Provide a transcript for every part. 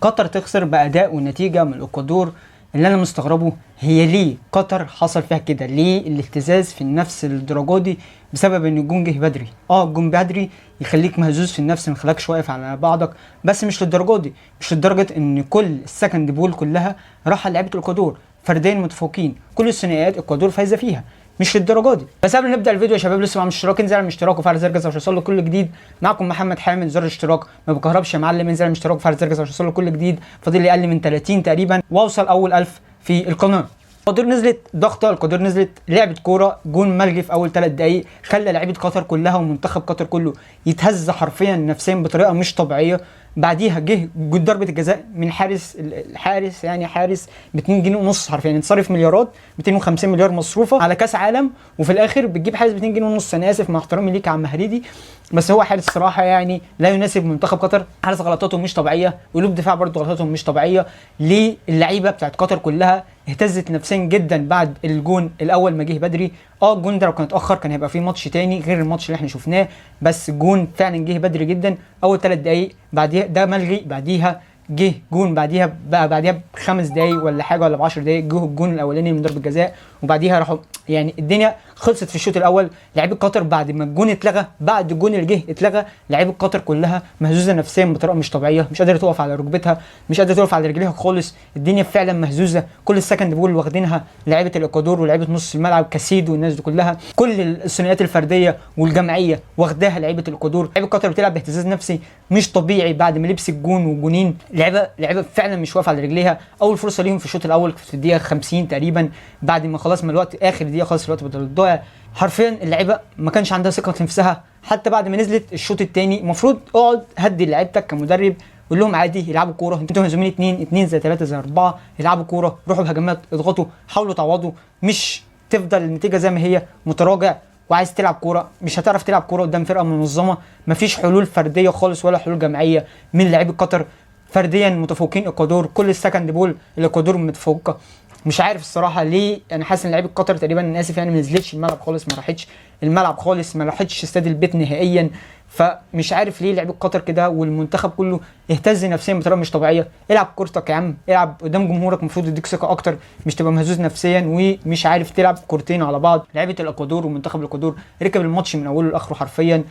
قطر تخسر بأداء ونتيجة من الإكوادور. اللي أنا مستغربه هي ليه قطر حصل فيها كده؟ ليه الاهتزاز في النفس الدرجة دي؟ بسبب إن الجون جه بدري. الجون بدري يخليك مهزوز في النفس، مخلاكش واقف على بعضك، بس مش للدرجة دي، مش لدرجة إن كل السكند بول كلها راح لعيبة الإكوادور، فردين متفوقين، كل الثنائيات الإكوادور فايزة فيها، مش للدرجه دي. بس قبل ما نبدا الفيديو يا شباب، لسه ما عملتش اشتراك، انزل اعمل اشتراك وفعل زر الجرس عشان يوصلك كل جديد. معكم محمد حامد، زر الاشتراك ما بكهربش يا معلم، انزل اعمل اشتراك وفعل زر الجرس عشان يوصلك كل جديد. فاضل لي اقل من 30 تقريبا واوصل اول 1000 في القناه. القدر نزلت ضغطه، القدر نزلت لعبت كوره، جون ملغي في اول 3 دقائق خلى لعيبه قطر كلها ومنتخب قطر كله يتهز حرفيا نفسيا بطريقه مش طبيعيه. بعديها جه ضربه الجزاء من حارس ب 2 جنيه ونص، حرفيا انصرف مليارات، 250 مليار مصروفه على كاس عالم، وفي الاخر بتجيب حارس ب 2 جنيه ونص. انا اسف مع احترامي ليك يا عم هريدي، بس هو حارس صراحه يعني لا يناسب منتخب قطر. حارس غلطاته مش طبيعيه، قلوب دفاع برضه غلطاتهم مش طبيعيه. ليه اللعيبه بتاعت قطر كلها اهتزت نفسيا جدا بعد الجون الاول ما جه بدري. الجون ده لو كان اتاخر كان هيبقى فيه ماتش تاني غير الماتش اللي احنا شفناه، بس الجون فعلا جه بدري جدا اول 3 دقائق، بعديها ده ملغي، بعديها جه جون، بعديها ب5 دقايق ولا حاجه ولا ب10 دقايق جه الجون الاولاني من ضربه جزاء، وبعديها راحوا يعني الدنيا خلصت في الشوط الاول. لعيبه قطر بعد ما الجون اتلغى، بعد الجون اللي جه اتلغى، لعيبه قطر كلها مهزوزه نفسيا بطريقه مش طبيعيه، مش قادره تقف على ركبتها، مش قادره تقف على رجليها خالص. الدنيا فعلا مهزوزه. كل السكند بول واخدينها لعيبه الاكوادور ولعيبه نص الملعب كاسيد والناس دي كلها، كل الثنائيات الفرديه والجماعيه واخداها لعيبه الاكوادور. لعيبه قطر بتلعب باهتزاز نفسي مش طبيعي بعد ما لبس الجون وجونين. لعيبه فعلا مش واقفه على رجليها. اول فرصه ليهم في الشوط الاول في الدقيقه 50 تقريبا، بعد ما خلاص ما الوقت اخر دقيقه خلاص الوقت بدل ضايع، حرفيا اللعيبه ما كانش عندها ثقه في نفسها. حتى بعد ما نزلت الشوط الثاني المفروض اقعد هدي لعيبتك كمدرب، قول لهم عادي يلعبوا كوره، انتوا مهزومين 2 زي 3 زي 4، يلعبوا كوره، روحوا بهجمات، اضغطوا، حاولوا تعوضوا، مش تفضل النتيجه زي ما هي متراجع وعايز تلعب كوره. مش هتعرف تلعب كوره قدام فرقه منظمه، مفيش حلول فرديه خالص ولا حلول جماعيه من لعيبه قطر. فرديا متفوقين اكوادور، كل السكند بول الاكوادور متفوقه. مش عارف الصراحه ليه، انا حاسس ان لعيبه قطر تقريبا، انا اسف يعني، ما نزلتش الملعب خالص، ما راحتش الملعب خالص، ما راحتش استاد البيت نهائيا. فمش عارف ليه لعيبه قطر كده والمنتخب كله اهتز نفسيا بطريقه مش طبيعيه. العب كورتك يا عم، العب قدام جمهورك، المفروض يديك ثقه اكتر، مش تبقى مهزوز نفسيا ومش عارف تلعب كورتين على بعض. لعيبه الاكوادور ومنتخب الاكوادور ركب الماتش من اوله لاخره حرفيا،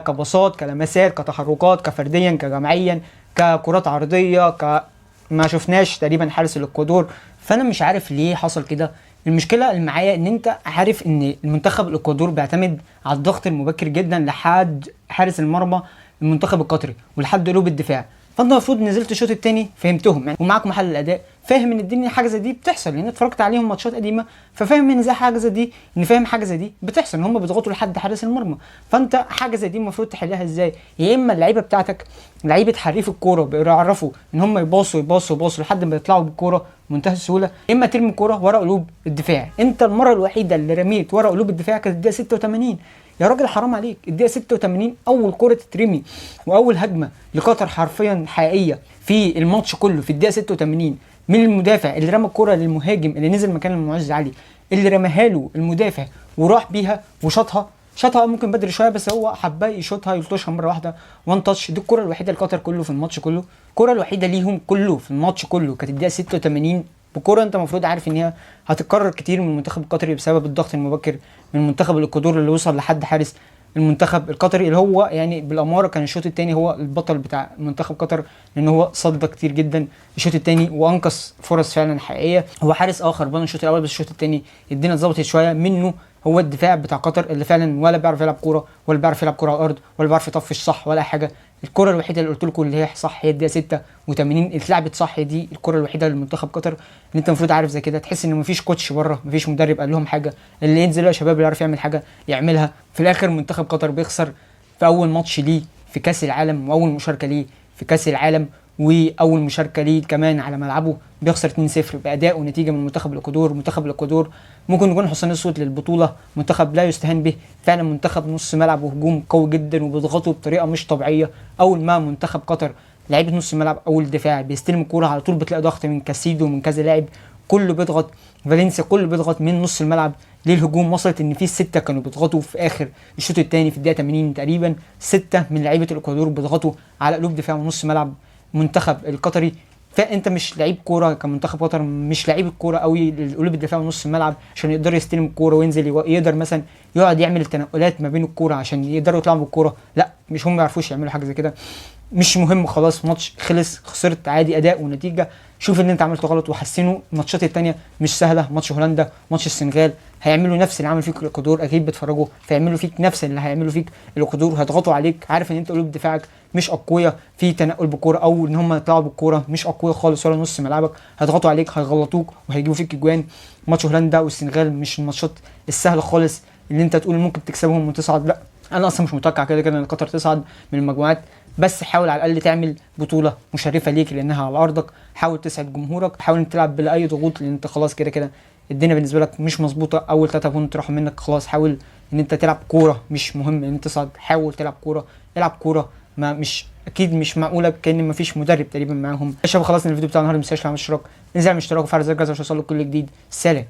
كباصات، كلمسات، كتحركات، كفرديا، كجماعيا، ككرات عرضيه، ما شفناش تقريبا حارس الاكوادور. فانا مش عارف ليه حصل كده. المشكله اللي معايا ان انت عارف ان المنتخب الاكوادور بيعتمد على الضغط المبكر جدا لحد حارس المرمى المنتخب القطري ولحد قلوب الدفاع. فانت المفروض نزلت الشوط الثاني فهمتهم يعني، ومعاك محلل الاداء فاهم ان الدنيا حاجه زي دي بتحصل، لان اتفرجت عليهم ماتشات قديمه، ففاهم ان زي حاجه زي دي، ان فاهم حاجه زي دي بتحصل، ان هم بيضغطوا لحد حارس المرمى. فانت حاجه زي دي المفروض تحلها ازاي؟ يا اما اللعيبه بتاعتك لعيبه حريف الكوره بيعرفوا ان هم يباصوا لحد ما يطلعوا بالكوره بمنتهى السهوله، يا اما ترمي الكوره ورا قلوب الدفاع. انت المره الوحيده اللي رميت ورا قلوب الدفاع كانت الدقيقه 86. يا راجل حرام عليك، الدقيقه 86 اول كره تترمي واول هجمه لقطر حرفيا حقيقيه في الماتش كله في الدقيقه 86 من المدافع اللي رمى الكره للمهاجم اللي نزل مكان المعز علي، اللي رماها له المدافع وراح بيها وشاطها ممكن بدري شويه، بس هو حباه يشوطها يلطشها مره واحده وان تاتش. دي الكره الوحيده لقطر كله في الماتش كله، الكره الوحيده ليهم كله في الماتش كله كانت الدقيقه 86 بكره انت المفروض عارف ان هي هتتكرر كتير من المنتخب القطري بسبب الضغط المبكر من منتخب الاكوادور اللي وصل لحد حارس المنتخب القطري، اللي هو يعني بالاماره كان الشوط الثاني هو البطل بتاع منتخب قطر، لان هو صد كتير جدا الشوط الثاني وانقذ فرص فعلا حقيقيه. هو حارس خربان الشوط الاول، بس الشوط الثاني الدنيا اتظبطت شويه منه. هو الدفاع بتاع قطر اللي فعلا ولا بيعرف يلعب كوره، ولا بيعرف يلعب كوره على الارض، ولا بيعرف يطفش صح ولا حاجه. الكره الوحيده اللي قلت لكم اللي هي صح هي الدقيقه 86 اتلعبت صح، دي الكره الوحيده لمنتخب قطر. ان انت المفروض عارف زي كده، تحس ان مفيش كوتش بره، مفيش مدرب قال لهم حاجه، اللي ينزل يا شباب اللي يعرف يعمل حاجه يعملها. في الاخر منتخب قطر بيخسر في اول ماتش ليه في كاس العالم، واول مشاركه ليه في كاس العالم، واول مشاركه ليه كمان على ملعبه، بيخسر 2-0 باداء ونتيجه من منتخب الاكوادور. منتخب الاكوادور ممكن يكون حصان اسود للبطوله، منتخب لا يستهان به فعلا، منتخب نص ملعب وهجوم قوي جدا وبيضغطوا بطريقه مش طبيعيه. اول ما منتخب قطر لعيبه نص الملعب او الدفاع بيستلم الكوره على طول بتلاقي ضغط من كاسيدو ومن كذا لاعب، كله بيضغط، فالنسيا كله بيضغط من نص الملعب للهجوم. وصلت ان في 6 كانوا بيضغطوا في اخر الشوط الثاني في الدقيقه 80 تقريبا، 6 من لعيبه الاكوادور بيضغطوا على قلوب دفاع ونص ملعب المنتخب القطري، فانت مش لعيب كوره كمنتخب قطر، مش لعيب الكوره قوي قلوب الدفاع ونص الملعب عشان يقدر يستلم الكوره وينزل يقدر مثلا يقعد يعمل التنقلات ما بين الكوره عشان يقدروا يطلعوا بالكوره. لا، مش هم ما يعرفوش يعملوا حاجه زي كده. مش مهم، خلاص ماتش خلص، خسرت عادي، اداء ونتيجه. شوف اللي انت عملته غلط وحسنه. الماتشات التانية مش سهله، ماتش هولندا، ماتش السنغال، هيعملوا نفس اللي عمل فيك الاكوادور، اكيد بتفرجوا، فيعملوا فيك نفس اللي هيعملوا فيك الاكوادور، هيضغطوا عليك. عارف ان انت قلوب دفاعك مش اقوياء في تنقل بالكوره او ان هم يطلعوا بالكوره، مش اقوياء خالص ولا نص ملعبك، هيضغطوا عليك، هيغلطوك وهيجيبوا فيك اجوان. ماتش هولندا والسنغال مش الماتشات السهله خالص اللي انت تقول ممكن تكسبهم وتصعد، لا. انا اصلا مش متوقع كده كده ان قطر تصعد من المجموعات، بس حاول على الاقل تعمل بطوله مشرفه ليك لانها على ارضك، حاول تسعد جمهورك، حاول انت تلعب بلا اي ضغوط لان انت خلاص كده كده الدنيا بالنسبه لك مش مظبوطه، اول 3 بونت راحوا منك خلاص. حاول ان انت تلعب كوره، مش مهم ان انت تصعد، حاول تلعب كوره، العب كوره. ما مش اكيد مش معقوله كان ما فيش مدرب تقريبا معاهم. يا شباب خلاص الفيديو بتاع النهارده، ما تنساش تعمل اشتراك، انزل اعمل اشتراك وفعل زر الجرس عشان يوصلك كل جديد. سلام.